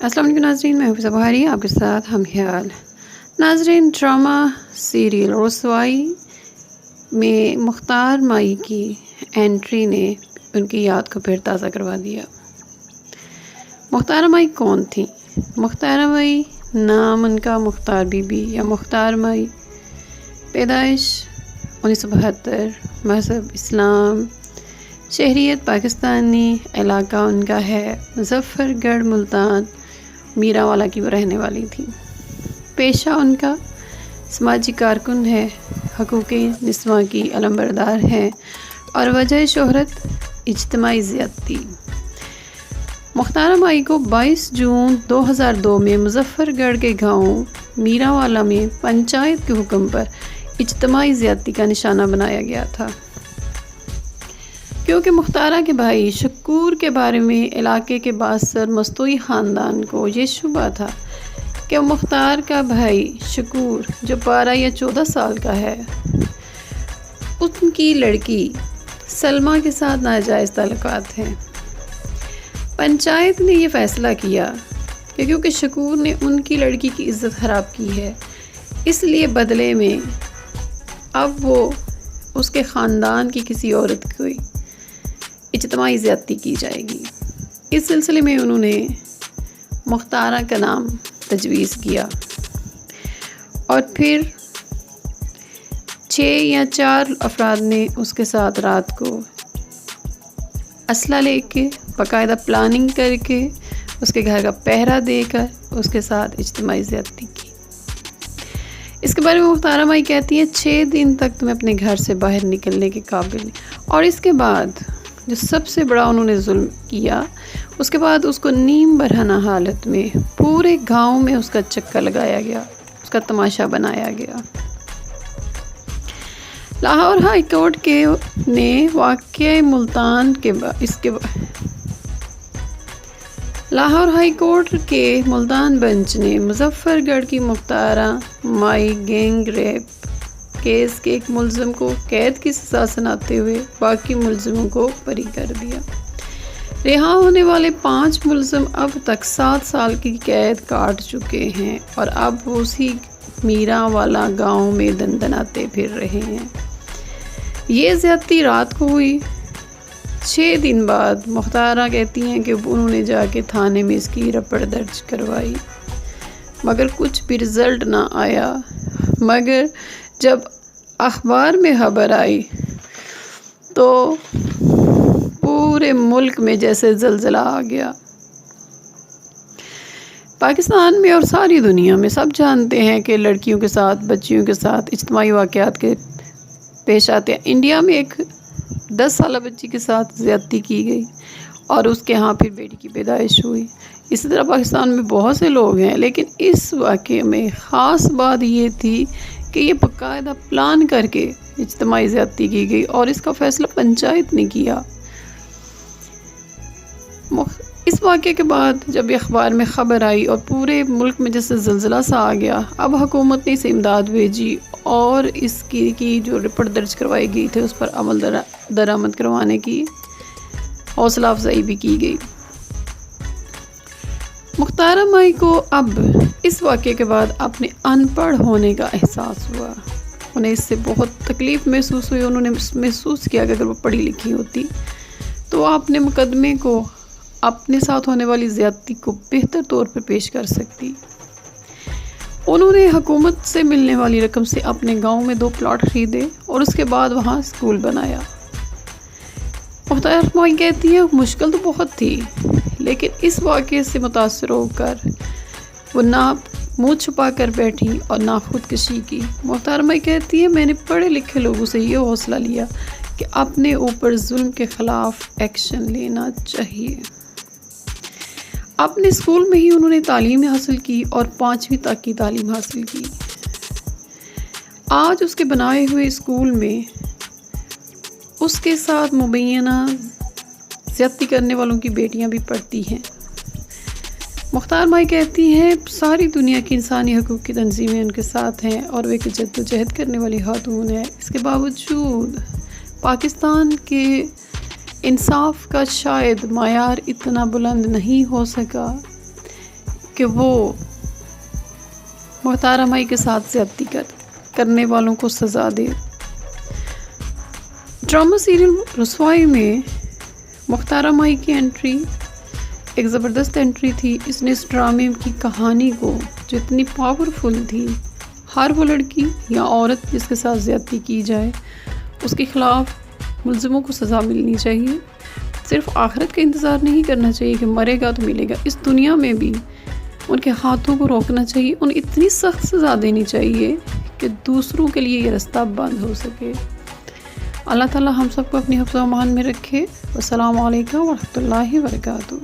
السلام علیکم ناظرین، میں حفظہ بہاری آپ کے ساتھ ہم خیال ناظرین۔ ڈرامہ سیریل رسوائی میں مختار مائی کی انٹری نے ان کی یاد کو پھر تازہ کروا دیا۔ مختار مائی کون تھی؟ مختار مائی نام ان کا مختار بی بی یا مختار مائی، پیدائش 1972، مذہب اسلام، شہریت پاکستانی، علاقہ ان کا ہے مظفر گڑھ ملتان، میرا والا کی رہنے والی تھی۔ پیشہ ان کا سماجی کارکن ہے، حقوق نسواں کی علمبردار ہے اور وجہ شہرت اجتماعی زیادتی۔ مختار مائی کو 22 جون 2002 میں مظفر گڑھ کے گاؤں میرا والا میں پنچایت کے حکم پر اجتماعی زیادتی کا نشانہ بنایا گیا تھا، کیونکہ مختارہ کے بھائی شکور کے بارے میں علاقے کے بااثر مستوی خاندان کو یہ شبہ تھا کہ مختار کا بھائی شکور جو 12 یا 14 سال کا ہے، ان کی لڑکی سلمیٰ کے ساتھ ناجائز تعلقات ہیں۔ پنچایت نے یہ فیصلہ کیا کہ کیونکہ شکور نے ان کی لڑکی کی عزت خراب کی ہے، اس لیے بدلے میں اب وہ اس کے خاندان کی کسی عورت کی اجتماعی زیادتی کی جائے گی۔ اس سلسلے میں انہوں نے مختارہ کا نام تجویز کیا اور پھر 6 یا 4 افراد نے اس کے ساتھ رات کو اسلحہ لے کے باقاعدہ پلاننگ کر کے اس کے گھر کا پہرا دے کر اس کے ساتھ اجتماعی زیادتی کی۔ اس کے بارے میں مختار مائی کہتی ہیں 6 دن تک تمہیں اپنے گھر سے باہر نکلنے کے قابل نہیں، اور اس کے بعد جو سب سے بڑا انہوں نے ظلم کیا، اس کے بعد اس کو نیم برہنہ حالت میں پورے گاؤں میں اس کا چکا لگایا گیا، اس کا تماشا بنایا گیا۔ لاہور ہائی کورٹ نے واقعہ ملتان لاہور ہائی کورٹ کے ملتان بینچ نے مظفر گڑھ کی مختارہ مائی گینگ ریپ کیس کے ایک ملزم کو قید کی سزا سناتے ہوئے باقی ملزموں کو بری کر دیا۔ رہا ہونے والے 5 ملزم اب تک 7 سال کی قید کاٹ چکے ہیں اور اب وہ اسی میرا والا گاؤں میں دندناتے پھر رہے ہیں۔ یہ زیادتی رات کو ہوئی۔ 6 دن بعد مختارہ کہتی ہیں کہ انہوں نے جا کے تھانے میں اس کی رپٹ درج کروائی، مگر کچھ بھی رزلٹ نہ آیا۔ مگر جب اخبار میں خبر آئی تو پورے ملک میں جیسے زلزلہ آ گیا۔ پاکستان میں اور ساری دنیا میں سب جانتے ہیں کہ لڑکیوں کے ساتھ، بچیوں کے ساتھ اجتماعی واقعات کے پیش آتے ہیں۔ انڈیا میں ایک 10 سالہ بچی کے ساتھ زیادتی کی گئی اور اس کے ہاں پھر بیٹی کی پیدائش ہوئی۔ اسی طرح پاکستان میں بہت سے لوگ ہیں، لیکن اس واقعے میں خاص بات یہ تھی کہ یہ باقاعدہ پلان کر کے اجتماعی زیادتی کی گئی اور اس کا فیصلہ پنچایت نے کیا۔ اس واقعے کے بعد جب یہ اخبار میں خبر آئی اور پورے ملک میں جیسے زلزلہ سا آ گیا، اب حکومت نے اسے امداد بھیجی اور اس کی جو رپورٹ درج کروائی گئی تھی اس پر عمل درآمد کروانے کی حوصلہ افزائی بھی کی گئی۔ مختار مائی کو اب اس واقعے کے بعد اپنے ان پڑھ ہونے کا احساس ہوا۔ انہیں اس سے بہت تکلیف محسوس ہوئی۔ انہوں نے محسوس کیا کہ اگر وہ پڑھی لکھی ہوتی تو وہ اپنے مقدمے کو، اپنے ساتھ ہونے والی زیادتی کو بہتر طور پر پیش کر سکتی۔ انہوں نے حکومت سے ملنے والی رقم سے اپنے گاؤں میں 2 پلاٹ خریدے اور اس کے بعد وہاں اسکول بنایا۔ مختار مائی کہتی ہے مشکل تو بہت تھی، لیکن اس واقعے سے متاثر ہو کر وہ نہ منہ چھپا کر بیٹھی اور نہ خودکشی کی۔ مختار مائی کہتی ہے میں نے پڑھے لکھے لوگوں سے یہ حوصلہ لیا کہ اپنے اوپر ظلم کے خلاف ایکشن لینا چاہیے۔ اپنے اسکول میں ہی انہوں نے تعلیم حاصل کی اور 5ویں تک کی تعلیم حاصل کی۔ آج اس کے بنائے ہوئے اسکول میں اس کے ساتھ مبینہ زیادتی کرنے والوں کی بیٹیاں بھی پڑھتی ہیں۔ مختار مائی کہتی ہیں ساری دنیا کی انسانی حقوق کی تنظیمیں ان کے ساتھ ہیں اور وہ ایک جدوجہد کرنے والی خاتون ہے۔ اس کے باوجود پاکستان کے انصاف کا شاید معیار اتنا بلند نہیں ہو سکا کہ وہ محترمہ مائی کے ساتھ زیادتی کرنے والوں کو سزا دے۔ ڈرامہ سیریل رسوائی میں محترمہ مائی کی انٹری ایک زبردست انٹری تھی۔ اس نے اس ڈرامے کی کہانی کو جو اتنی پاورفل تھی، ہر وہ لڑکی یا عورت جس کے ساتھ زیادتی کی جائے اس کے خلاف ملزموں کو سزا ملنی چاہیے۔ صرف آخرت کا انتظار نہیں کرنا چاہیے کہ مرے گا تو ملے گا، اس دنیا میں بھی ان کے ہاتھوں کو روکنا چاہیے، انہیں اتنی سخت سزا دینی چاہیے کہ دوسروں کے لیے یہ رستہ بند ہو سکے۔ اللہ تعالیٰ ہم سب کو اپنی حفظ و امان میں رکھے۔ السلام علیکم ورحمۃ اللہ وبرکاتہ۔